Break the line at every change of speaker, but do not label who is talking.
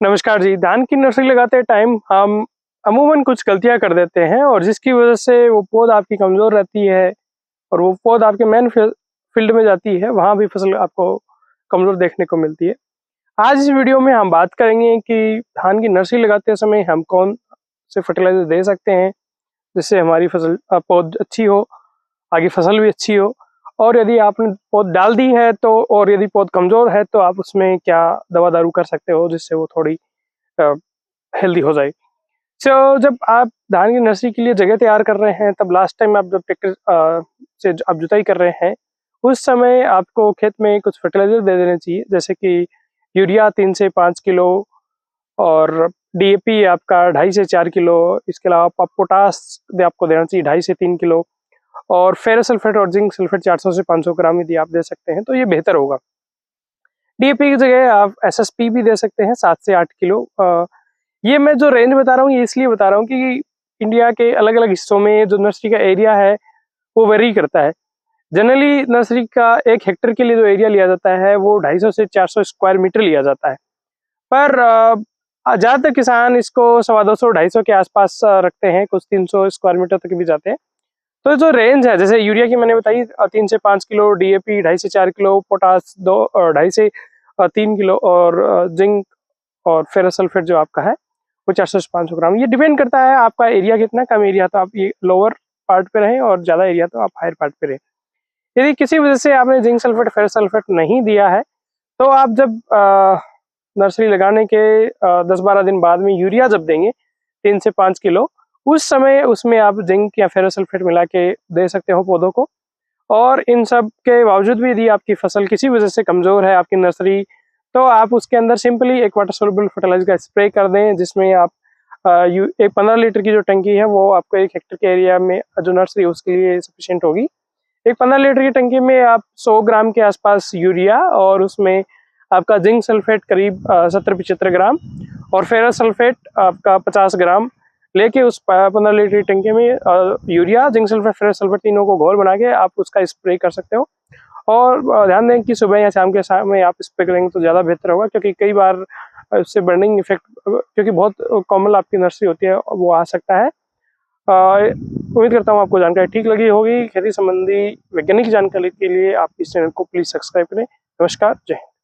नमस्कार जी। धान की नर्सरी लगाते टाइम हम अमूमन कुछ गलतियाँ कर देते हैं और जिसकी वज़ह से वो पौध आपकी कमज़ोर रहती है और वो पौध आपके मेन फील्ड में जाती है, वहाँ भी फसल आपको कमज़ोर देखने को मिलती है। आज इस वीडियो में हम बात करेंगे कि धान की नर्सरी लगाते समय हम कौन से फर्टिलाइज़र दे सकते हैं, जिससे हमारी फसल पौध अच्छी हो, आगे फसल भी अच्छी हो। और यदि आपने पौध डाल दी है तो और यदि पौध कमज़ोर है तो आप उसमें क्या दवा दारू कर सकते हो जिससे वो थोड़ी हेल्दी हो जाए। जब आप धान की नर्सरी के लिए जगह तैयार कर रहे हैं, तब लास्ट टाइम आप जब ट्रैक्टर से आप जुताई कर रहे हैं, उस समय आपको खेत में कुछ फर्टिलाइज़र दे देने चाहिए, जैसे कि यूरिया 3 से 5 किलो और डीएपी आपका 2.5 से 4 किलो। इसके अलावा पोटास आपको देना चाहिए 2.5 से 3 किलो और फेरस सल्फेट और जिंक सल्फेट 400 से 500 ग्राम यदि आप दे सकते हैं तो ये बेहतर होगा। डीएपी की जगह आप एसएसपी भी दे सकते हैं 7 से 8 किलो। ये मैं जो रेंज बता रहा हूँ ये इसलिए बता रहा हूँ कि इंडिया के अलग-अलग हिस्सों में जो नर्सरी का एरिया है वो वेरी करता है। जनरली नर्सरी का 1 हेक्टेयर के लिए जो एरिया लिया जाता है वो 250 से 400 स्क्वायर मीटर लिया जाता है। पर ज़्यादातर किसान इसको 250 250 के आसपास रखते हैं, कुछ 300 स्क्वायर मीटर तक भी जाते हैं। तो जो रेंज है, जैसे यूरिया की मैंने बताई 3 से 5 किलो, डीएपी 2.5 से 4 किलो, पोटास 2.5 से 3 किलो और जिंक और फेरस सल्फेट जो आपका है वो 400 से 500 ग्राम। ये डिपेंड करता है आपका एरिया कितना, कम एरिया तो आप ये लोअर पार्ट पे रहें और ज़्यादा एरिया तो आप हायर पार्ट पे रहें। यदि किसी वजह से आपने जिंक सल्फेट फेरस सल्फेट नहीं दिया है तो आप जब नर्सरी लगाने के 10-12 दिन बाद में यूरिया जब देंगे 3 से 5 किलो, उस समय उसमें आप जिंक या फेरस सल्फेट मिला के दे सकते हो पौधों को। और इन सब के बावजूद भी यदि आपकी फसल किसी वजह से कमज़ोर है आपकी नर्सरी, तो आप उसके अंदर सिंपली एक वाटर सोल्युबल फर्टिलाइजर का स्प्रे कर दें, जिसमें आप एक 15 लीटर की जो टंकी है वो आपको 1 हेक्टेयर के एरिया में जो नर्सरी है उसके लिए सफिशिएंट होगी। एक 15 लीटर की टंकी में आप 100 ग्राम के आसपास यूरिया और उसमें आपका जिंक सल्फेट करीब 70-75 ग्राम और फेरस सल्फेट आपका 50 ग्राम लेके उस 15 लीटर की टंकी में urea, zinc sulphate, ferrous sulphate तीनों को घोल बना के आप उसका स्प्रे कर सकते हो। और ध्यान दें कि सुबह या शाम के समय आप स्प्रे करेंगे तो ज़्यादा बेहतर होगा, क्योंकि कई बार उससे बर्निंग इफेक्ट, क्योंकि बहुत कॉमन आपकी नर्सरी होती है, वो आ सकता है। उम्मीद करता हूँ आपको जानकारी ठीक लगी होगी। खेती संबंधी वैज्ञानिक जानकारी के लिए आप इस चैनल को प्लीज़ सब्सक्राइब करें। नमस्कार, जय हिंद।